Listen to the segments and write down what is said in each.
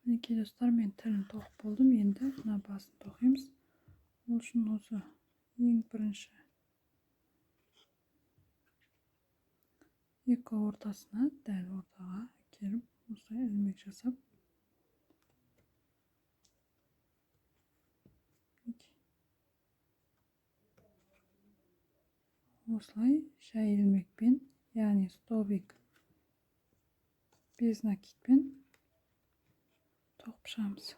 Мінекей достар, мен тілін тоқып болдым. Енді мына басын тоқимыз. Ол үшін осы ең бірінші екі ортасына, дәл ортаға келіп, осылай ілмек жасап, осылай жай ілмекпен, яғни столбик без накидпен тоқып шығамыз.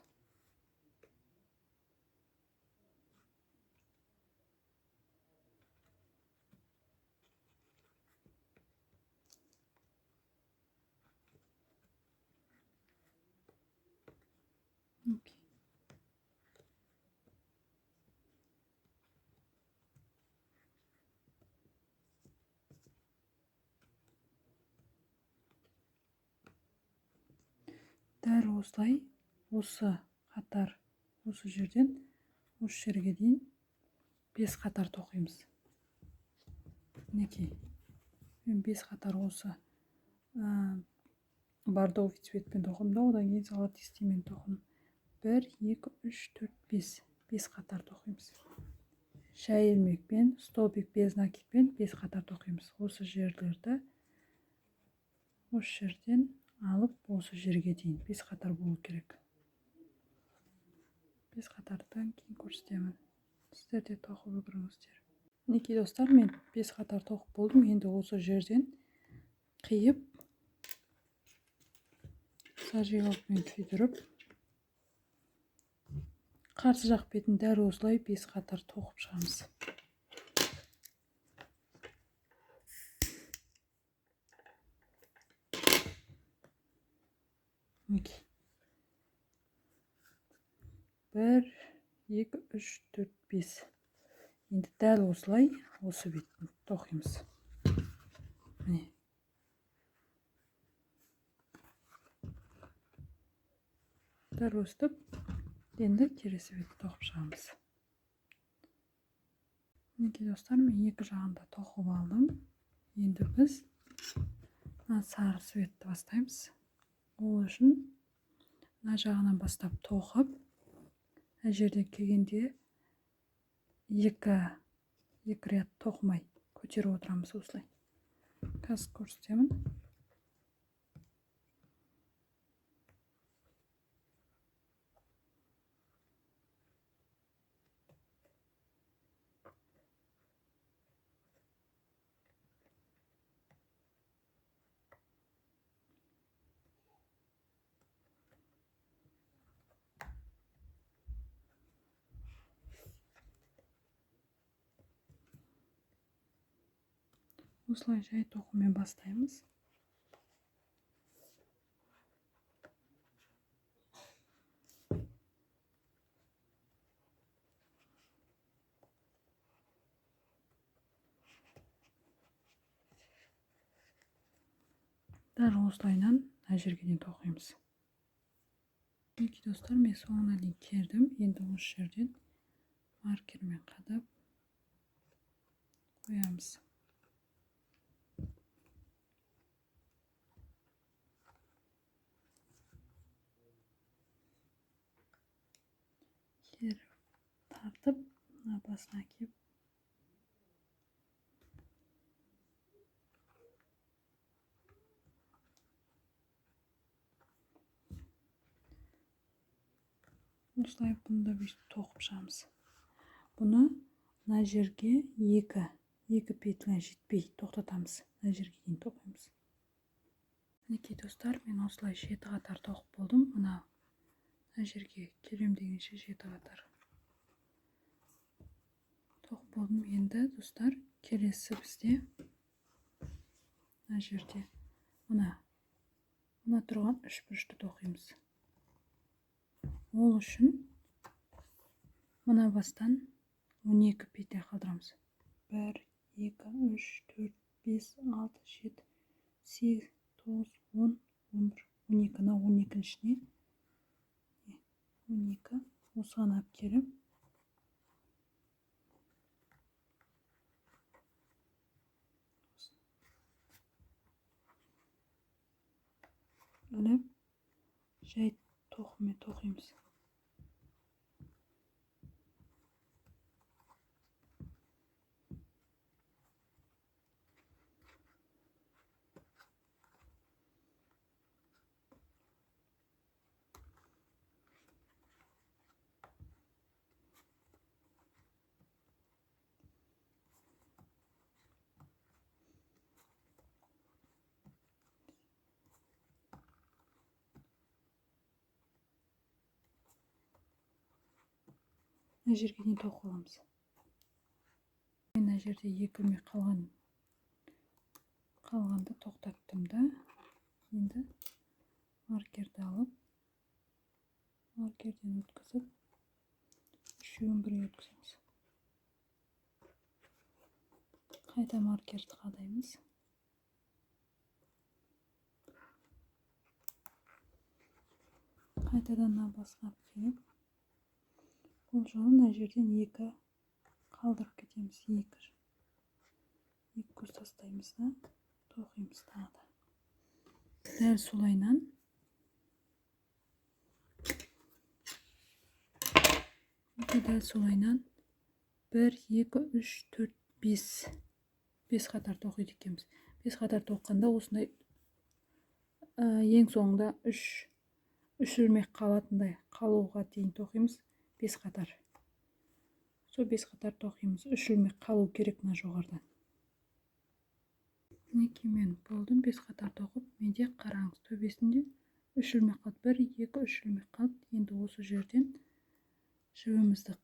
Дәл осылай, осы қатар, осы жерден осы жерге дейін 5 қатар тоқимыз. Мінекей, мен 5 қатар осы бордовый цветпен тоқымда, одан кейін золотистыймен тоқым. 1, 2, 3, 4, 5. 5 қатар тоқимыз. Жай ілмекпен, столбик без накидпен 5 қатар тоқимыз. Осы жерлерді осы жерден алып, осы жерге дейін 5 қатар болу керек. 5 қатардан кейін көрсетемін. Сіздер де тоқып үлгеріңіздер. Мінекей достар, мен 5 қатар тоқып болдым. Енді осы жерден қиып, зажигалкамен күйдіріп, қарсы жақ бетін дәл осылай 5 қатар тоқып шығамыз. Мінекей. 1, 2, 3, 4, 5. Енді дәл осылай осы бетін тоқимыз. Міне. Дәл өстіп, енді келесі бетті тоқып шығамыз. Мінекей достар, мен екі жағында тоқып алдым. Енді біз сары светті бастаймыз. Ол үшін мына жағынан бастап тоқып, мына жерден келгенде екі ряд тоқымай көтеріп отырамыз осылай. Қазір көрсетемін. Осылай жай тоқумен бастаймыз. Дәл осылайынан мына жерге дейін тоқимыз. Мінекей достар, мен соңына дейін келдім. Енді осы жерден маркермен қадап қоямыз. Кері тартып, мына басына кеп, осылай бұны да бүйтіп тоқып шығамыз. Бұны мына жерге екі петля жетпей тоқтатамыз. Мына жерге дейін тоқимыз. Мінекей достар, мен осылай 7 қатар тоқып болдым. Мына жерге келем дегенше 7 қатар тоқып болдым. Енді достар, келесі бізде мына жерде мына тұрған 3 бұрышты тоқимыз. Ол үшін мына бастан 12 петля қалдырамыз. 1, 2, 3, 4, 5, 6, 7, 8, 9, 10, 11, 12. Мына 12-nin ішіне 12 осыған алып келіп, іліп, жай тоқыммен тоқимыз. Мына жерге дейін тоқып аламыз. Мына жерде егілмей қалғанда тоқтаттым да. Енді маркерді алып, маркерден өткізіп, үшеуін бірге өткіземіз. Қайта маркерді қадаймыз. Қайтадан басқап келіп, бұл жолы мына жерден 2 қалдырып кетеміз. 2 көз тастаймыз да, тоқимыз тағы да. Дәл солайынан 1, 2, 3, 4, 5 қатар тоқиды екенбіз. 5 қатар тоққанда осындай ең соңында 3 ілмек қалатындай қалуға дейін тоқимыз. 5 қатар. Сол 5 қатар тоқимыз. 3 ілмек қалу керек мына жоғардан. Мінекей мен болдым 5 қатар тоқып, менде қараңыз төбесінде 3 ілмек қалды. 1, 2, 3 ілмек қалды. Енді осы жерден жібімізді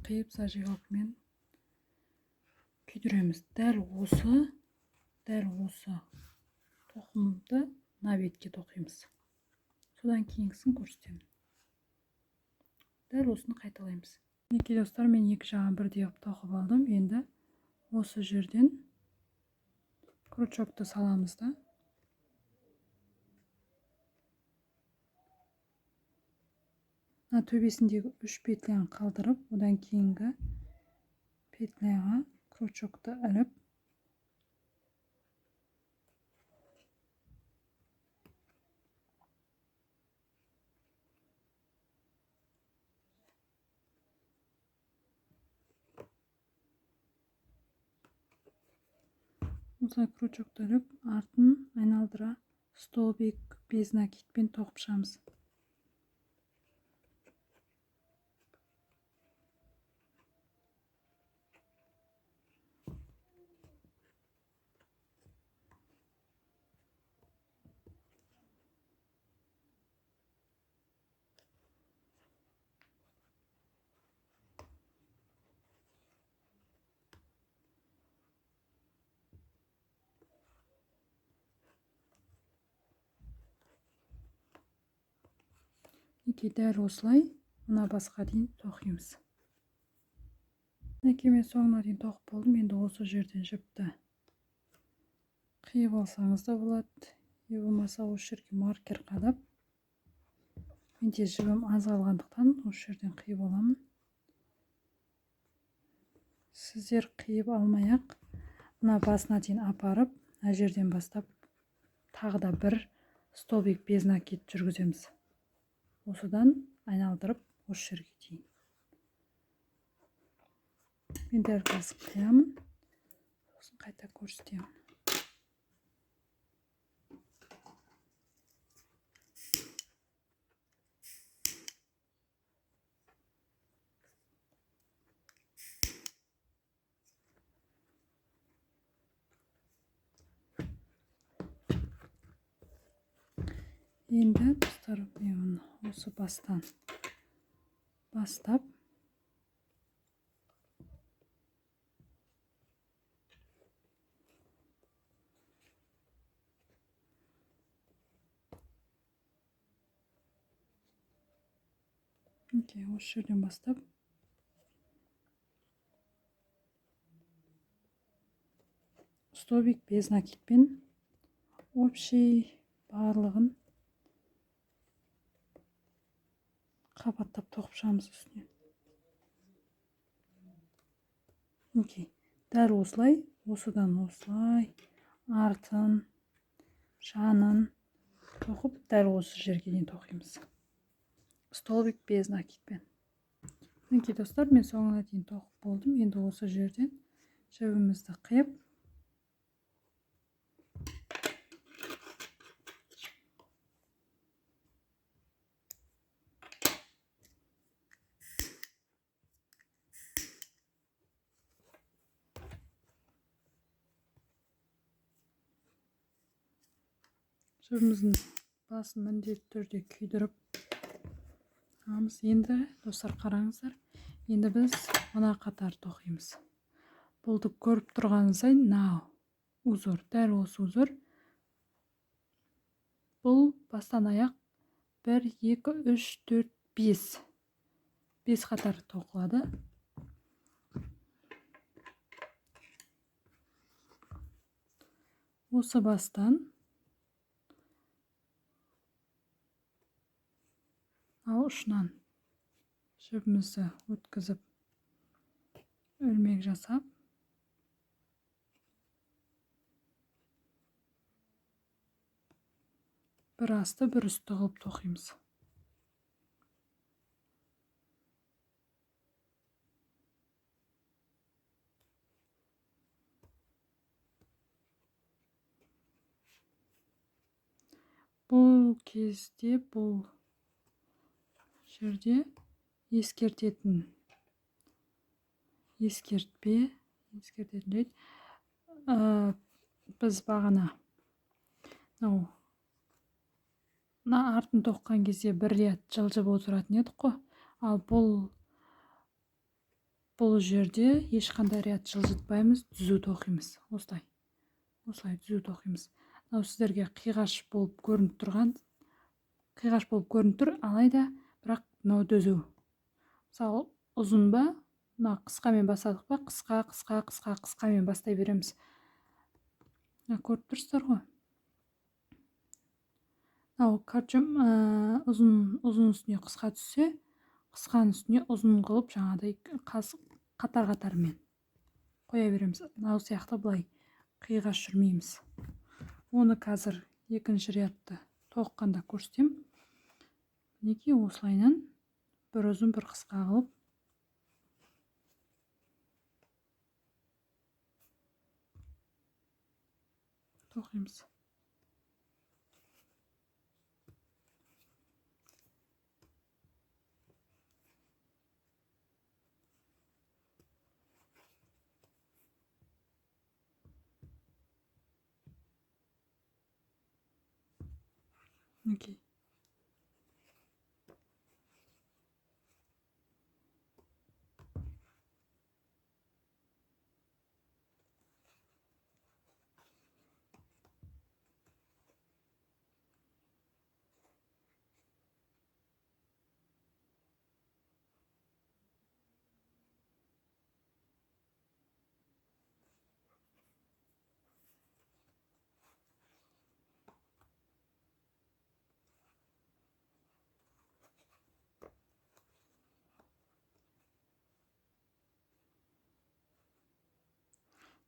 қиып, зажигалкамен күйдіреміз. Дәл осы тоқымды мына бетке тоқимыз. Содан кейінгісін көрсетемін. Дәл осыны қайталаймыз. Мінекей достар, мен 2 жағын бірдей тоқып алдым. Енді осы жерден крючокты саламыз да. Мына төбесіндегі 3 петляны қалдырып, одан кейінгі петляға крючокты іліп, осылай крючокты іліп, артын айналдыра столбик без накидпен тоқып шығамыз. Дәл осылай мына басқа дейін тоқимыз. Мінекей мен соңына дейін тоқып болдым. Енді осы жерден жіпті қиып алсаңыз да болады. Не болмаса осы жерге маркер қадап, менде жібім аз қалғандықтан осы жерден қиып аламын. Сіздер қиып алмай-ақ мына басына дейін апарып, мына жерден бастап тағы да 1 столбик без накид жүргіземіз. Осыдан айналдырып осы жерге дейін. Мен дәл қазір қиямын. Сосын қайта көрсетемін. Енді достар, мен осы бастан бастап осы жерден бастап столбик без накидпен общий барлығын қабаттап тоқып шығамыз үстіне. Окей. Дәл осылай, осыдан осылай, артын, жанын тоқып, дәл осы жерге дейін тоқимыз. Столбик без накидпен. Мінекей достар, мен соңына дейін тоқып болдым. Енді осы жерден жібімізді қиып, жібіміздің басын міндетті түрде күйдіріп аламыз. Енді достар қараңыздар, енді біз мына қатар тоқимыз. Бұлды көріп тұрғаныңыздай, мынау узор, дәл осы узор. Бұл бастан аяқ 1, 2, 3, 4, 5. 5 қатар тоқылады. Осы бастан ұшынан жібімізді өткізіп, өлмек жасап, бір асты бір үсті қылып тоқимыз. Бұл кезде, бұл жерде ескертетін дейді. Біз бағана артын тоққан кезде бір рет жылжып отыратын едік қой. Ал бұл жерде ешқандай рет жылжытпаймыз, түзу тоқимыз. Осылай түзу тоқимыз. Сіздерге қиғаш болып көрініп тұр, алайда бірақ мынау түзу. Мысалы, ұзын ба, қысқамен бастадық па, қысқамен бастай береміз. Көріп тұрсыздар ғой. Ұзын үстіне қысқа түссе, қысқаның үстіне ұзын қылып, жаңадай қатар-қатармен қоя береміз. Мынау сияқты былай қиғаш жүрмейміз. Оны қазір екінші ретті тоққанда көрсетем. Мінекей осылайынан бір ұзын бір қысқа қылып тоқимыз. Окей.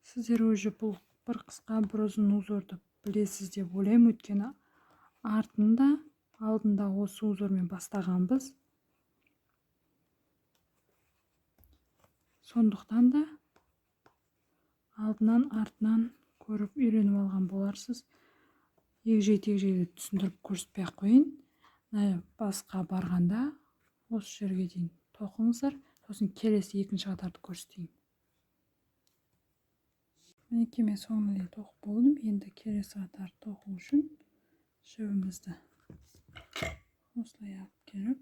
Сіздер өзі бұл бір қысқа бір ұзын узорды білесіз деп ойлаймын, өйткені артында, алдында осы узормен бастағанбыз. Сондықтан да алдынан артынан көріп үйреніп алған боларсыз. Егжей-тегжейлі түсіндіріп көрсетпей қойын. Басқа барғанда осы жерге дейін тоқыңыздар, сосын келесі екінші қатарды көрсетейін. Мінекей мен соңына дейін тоқып болдым. Енді келесі қатар тоқу үшін жібімізді осылай алып келіп,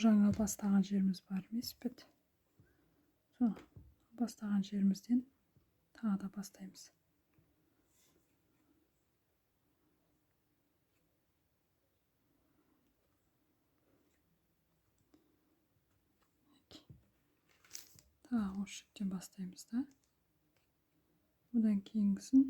жаңа бастаған жеріміз бар емес пе? Бастаған жерімізден тағы да бастаймыз. Осы жерден бастаймыз да. Одан кейінгісін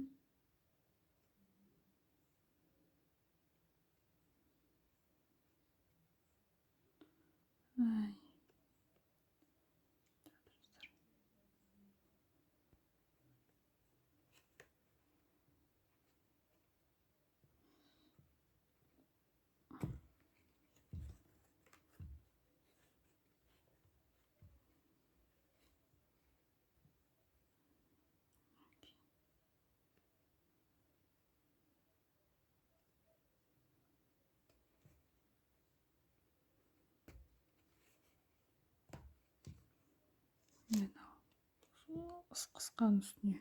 қысқан үстіне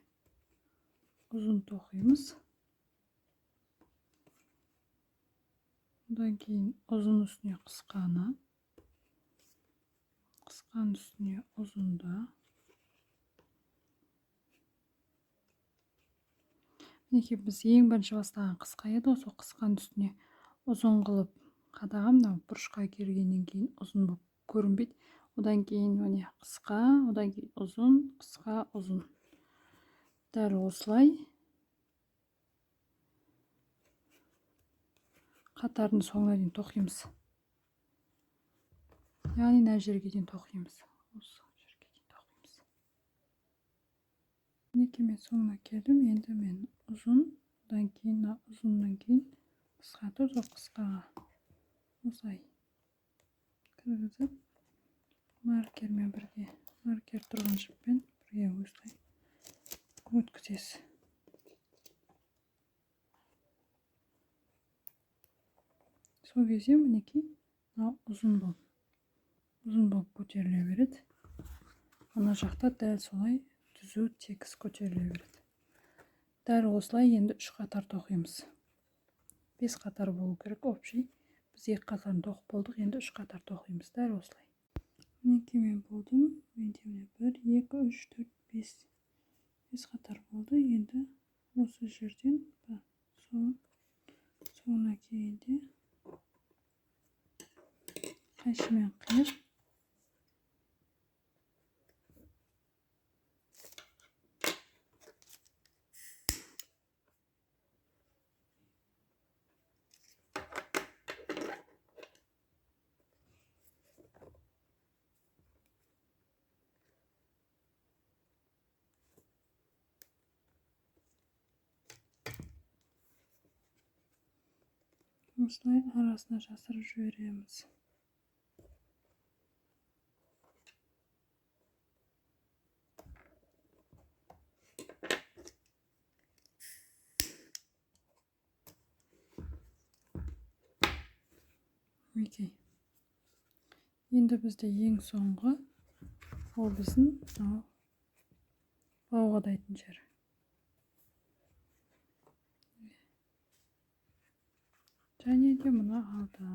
ұзын тоқимыз. Одан кейін ұзын үстіне қысқаны, қысқан үстіне ұзынды. Мінекей біз ең бірінші бастаған қысқа еді, осы қысқан үстіне ұзын қылып қадағам, мынау бұрышқа келгеннен кейін ұзын болып көрінбейді. Одан кейін міне қысқа, одан кейін ұзын, қысқа, ұзын. Дәл осылай қатардың соңына дейін тоқимыз. Яғни мына жерге дейін тоқимыз. Осы жерге дейін тоқимыз. Мінекей мен соңына келдім. Енді мен ұзын, одан кейін ұзыннан кейін қысқартып, сол қысқаға осылай кіргізіп, маркермен бірге, маркер тұрған жіппен бірге осылай өткізесіз. Сол кезде мінекей ұзын болып көтеріле береді. Ана жақта дәл солай түзу тегіс көтеріле береді. Дәл осылай енді 3 қатар тоқимыз. 5 қатар болу керек общий. Біз 2 қатарын тоқып болдық, енді 3 қатар тоқимыз. Дәл осылай. Мінекей мен болдым. Менде 1, 2, 3, 4, 5. 5 қатар болды. Енді осы жерден соңына келгенде қайшымен қиып осылай арасына жасырып жібереміз. Окей. Енді бізде ең соңғы ол біздің бауғадайтын жер. Және де мұны алды.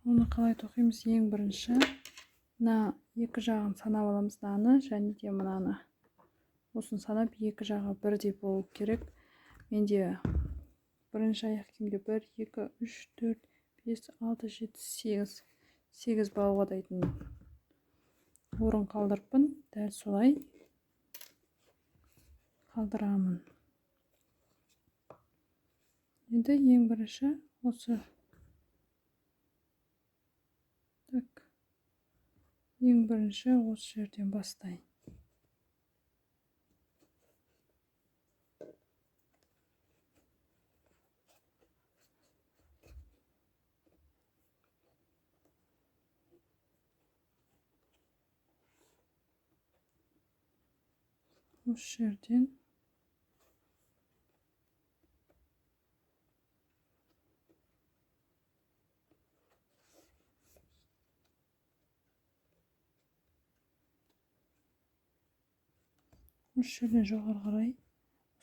Оны қалай тоқимыз? Ең бірінші мына екі жағын санап аламыз, мынаны және де мынаны. Осын санап екі жағы бірдей болу керек. Менде бірінші аяқ киімге 1, 2, 3, 4, 5, 6, 7, 8 бауғадайтын орын қалдырыппын. Дәл солай қалдырамын. Енді ең бірінші осы жерден бастайын. Осы жерден жоғары қарай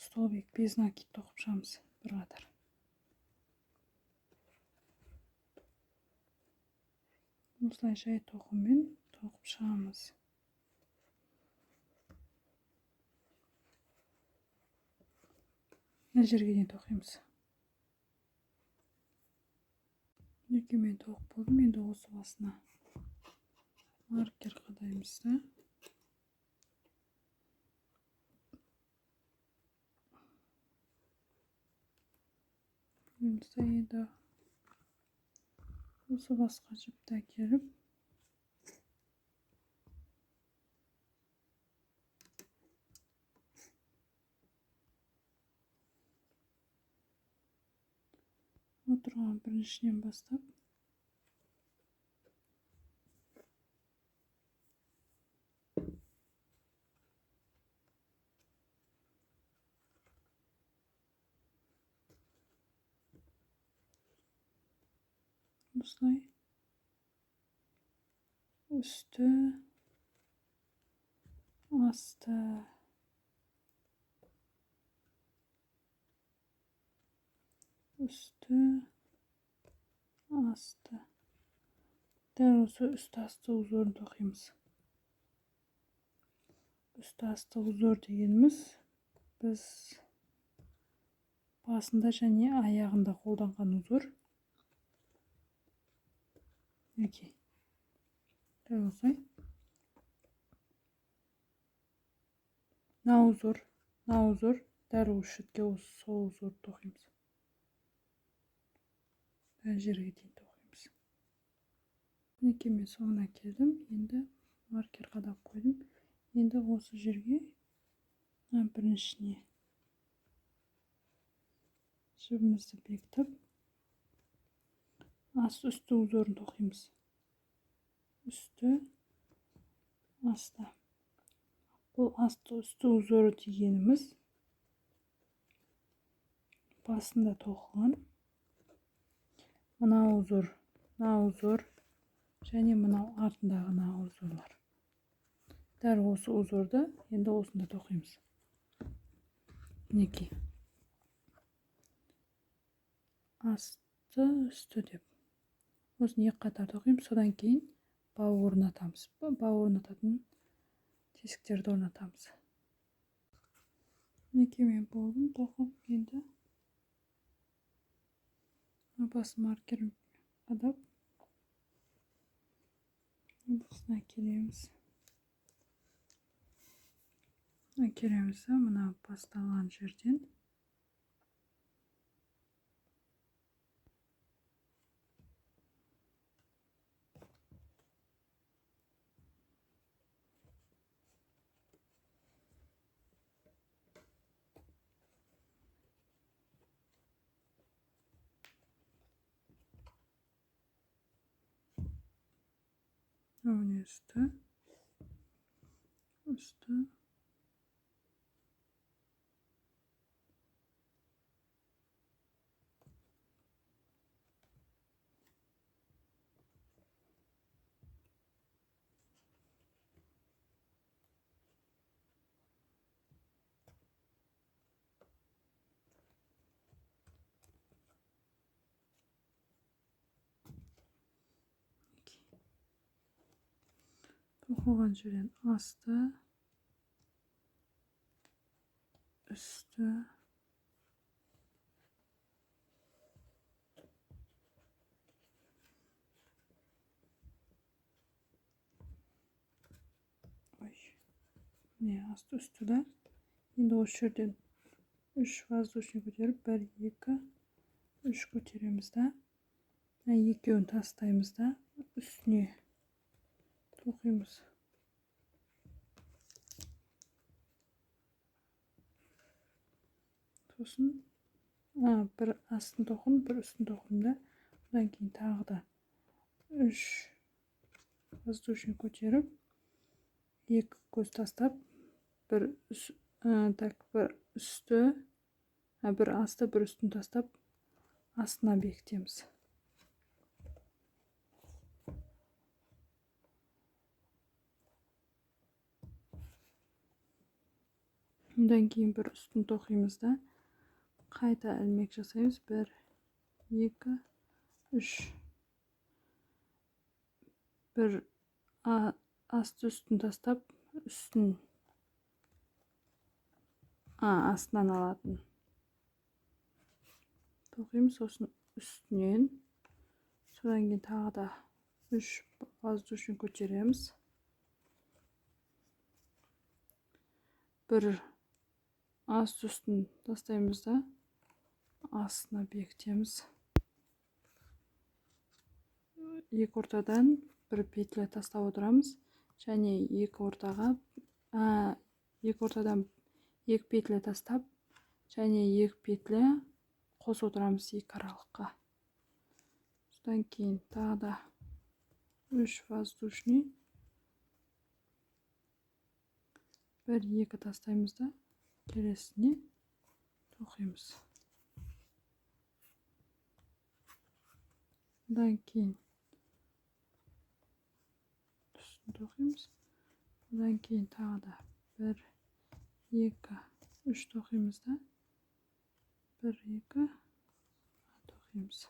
столбик без накид тоқып шығамыз бір қатар. Осылай жай тоқыммен тоқып шығамыз. Мына жерге дейін тоқимыз. 2 мен тоқ болдым. Енді осы басына маркер қадаймыз да. Енді осы басқа жіпті әкеліп отырған біріншіден бастап осылай үсті асты үсті асты. Дәл осы үсті асты узорын тоқимыз. Үсті асты узор дегеніміз біз басында және аяғында қолданған узор. Мінекей. Дәл осылай. Мына узор, дәл осы шетке сол узорды тоқимыз. Дәл жерге дейін тоқимыз. Мінекей мен соңына келдім. Енді маркер қадап қойдым. Енді осы жерге біріншіне жібімізді бекітіп, асты-үсті узорын тоқимыз. Үсті, асты. Бұл асты-үсті узоры дегеніміз басында тоқылған мына узор, және мынау артындағы мына узорлар. Дәл осы узорды енді осында тоқимыз. Мінекей. Асты, үсті деп. Осыны екі қатар тоқимыз, содан кейін бау орнатамыз. Бау орнататын тесіктерді орнатамыз. Мінекей мен болдым тоқып, енді бас маркерін қадап осыны әкелеміз. Мына басталған жерден üstü, toқылған жерден асты, үсті, асты үсті да. Енді осы жерден 3 воздушный көтеріп, 1, 2, 3 көтереміз да. Екеуін тастаймыз да, үстіне тоқимыз. Сосын бір астын тоқым, бір үстін тоқымда. Одан кейін тағы да 3 воздушный көтеріп, 2 көз тастап, бір үсті, бір асты, бір үстін тастап, астына бекітеміз. Одан кейін бір үстін тоқимыз да, қайта ілмек жасаймыз. 1, 2, 3. Бір асты үстін тастап, үстін астынан алатын тоқимыз. Сосын үстінен Sodan keyin tағы da 3 воздушный көтереміз. Bir ast üstін тастаймыз да астына бекітеміз. Екі ортадан bir петля тастап отырамыз. Және екі ортадан екі петля тастап, және екі петля қосып отырамыз екі аралыққа. Содан кейін тағы да 3 воздушный. 1-2 тастаймыз да келесіне тоқимыз. Содан кейін үстін тоқимыз. Содан кейін тағы да 1-2 3 тоқимыз да 1-2 тоқимыз.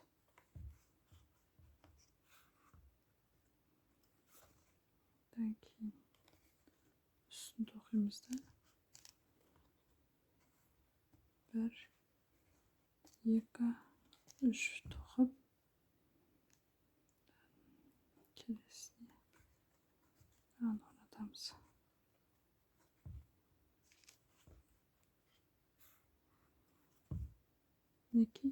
Содан кейін üstünü toqimizda 1 2 3 toqib kelesini o'rnatamiz. Neki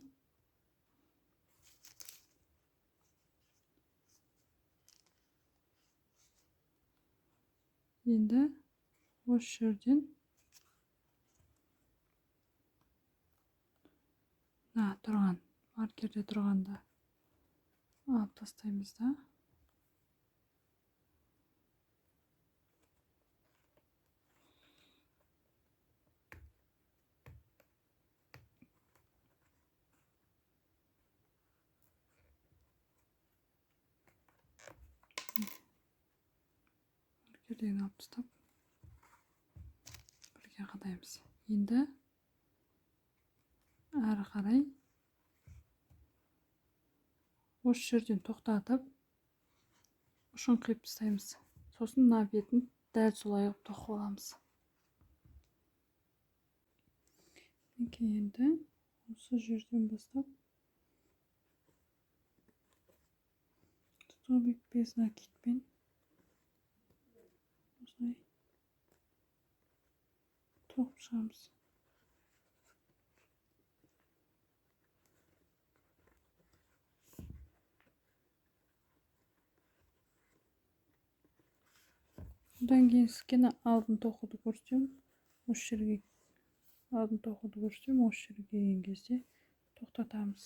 endi o'sha yerdan turgan markerda turganda olib tastaymiz da. Markerden olib tastab birga qadaymiz. Endi әрі қарай осы жерден тоқтатып ұшын қиып тастаймыз. Сосын мына бетін дәл солай тоқып аламыз. Енді осы жерден бастап столбик без накидпен осылай тоқып шығамыз. Одан кейін сізге алдын тоқуды көрсетем. Осы жерге алдын тоқуды көрсетем. Осы жерге келген кезде тоқтатамыз.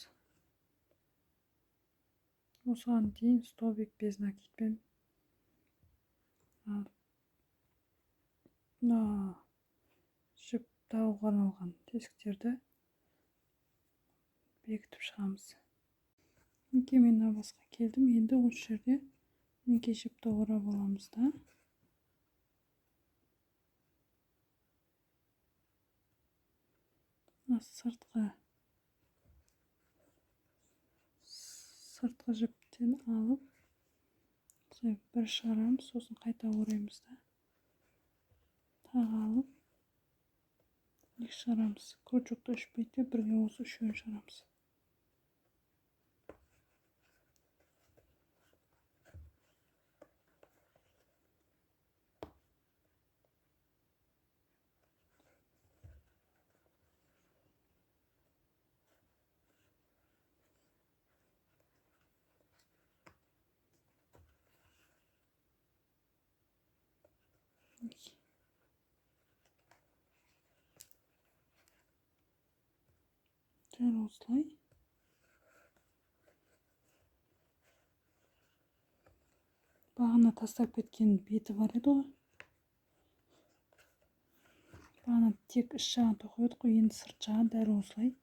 Осыған дейін столбик без накидпен жіп тағуға арналған тесіктерді бекітіп шығамыз. Мен басқа келдім. Енді осы жерде жіпті орап аламыз да. Сыртқы жіптен алып бір шығарамыз, сосын қайта ораймыз да. Тағы алып екі шығарамыз. Крючокты үшпейді, бірге осы үшеуін шығарамыз. Дәл осылай. Бағана тастап кеткен беті бар еді ғой. Бағана тек іш жағын тоқып едік қой, енді сырт жағын дәл осылай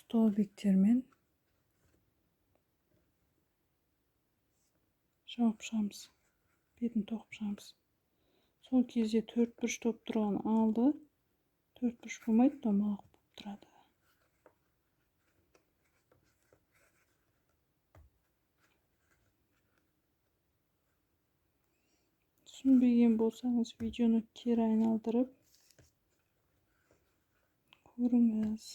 столбиктермен жауып шығамыз. Бетін тоқып шығамыз. Сол кезде төрт бұрыш топ тұрған алды. Төрт бұрыш болмайды, домалақ болып тұрады. Түсінбеген болсаңыз, видеоны кері айналдырып көріңіз.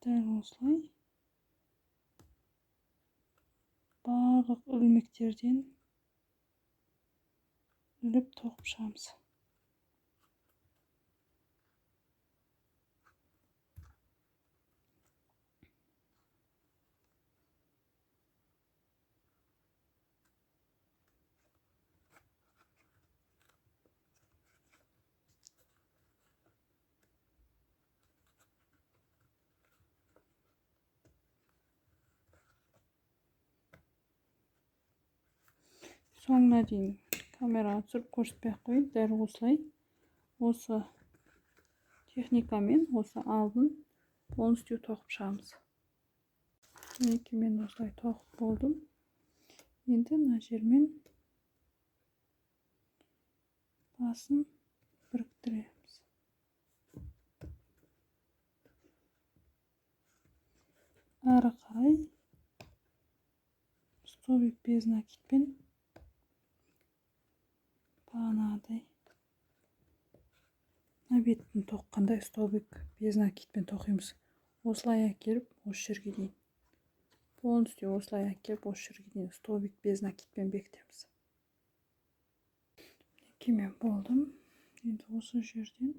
Дәл осылай барлық ілмектерден іліп тоқып шығамыз. Соңына дейін камераға түсіріп көрсетпей ақ қояйын. Дәл осылай осы техникамен осы алдын полностью тоқып шығамыз. Мінекей мен осылай тоқып болдым. Енді мына жермен басын біріктіреміз. Ары қарай столбик без накидпен бағанағыдай мына бетін тоққандай столбик без накидпен тоқимыз. Осылай әкеліп осы жерге дейін. Полностью осылай әкеліп осы жерге дейін столбик без накидпен бекітеміз. Мінекей мен болдым. Енді осы жерден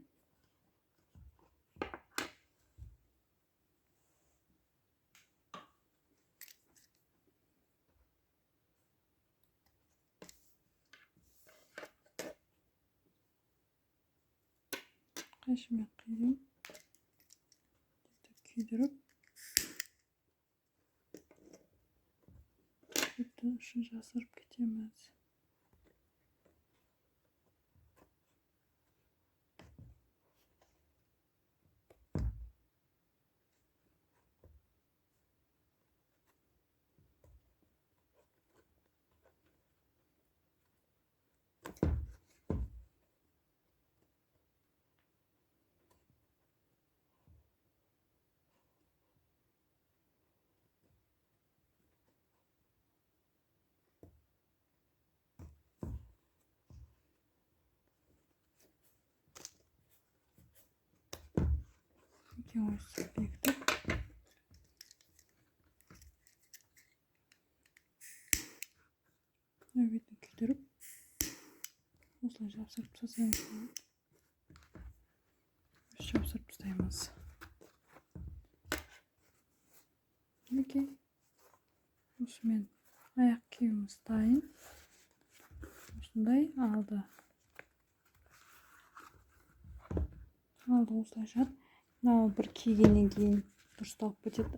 қайшымен қидым. Күйдіріп беттің ұшын жасырып кетеміз. Осы бекітіп бетін күйдіріп осылай жабыстырып тастаймыз. Жабыстырып тастаймыз. Мінекей осымен аяқ киіміміз дайын. Осындай алды. Осылай жат. Мынау бір кигеннен кейін дұрысталып кетеді,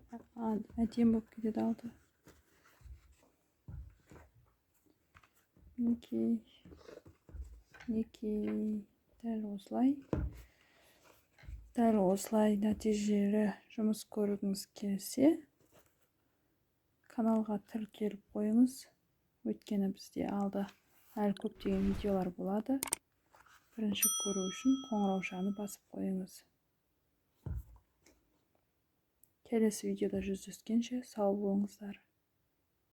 әдемі болып кетеді алды. Мінекей дәл осылай нәтижелі жұмыс көргіңіз келсе, каналға тіркеліп қойыңыз. Өйткені бізде алда әлі көптеген видеолар болады. Бірінші көру үшін қоңыраушаны басып қойыңыз. Келесі видеода жүздескенше сау болыңыздар.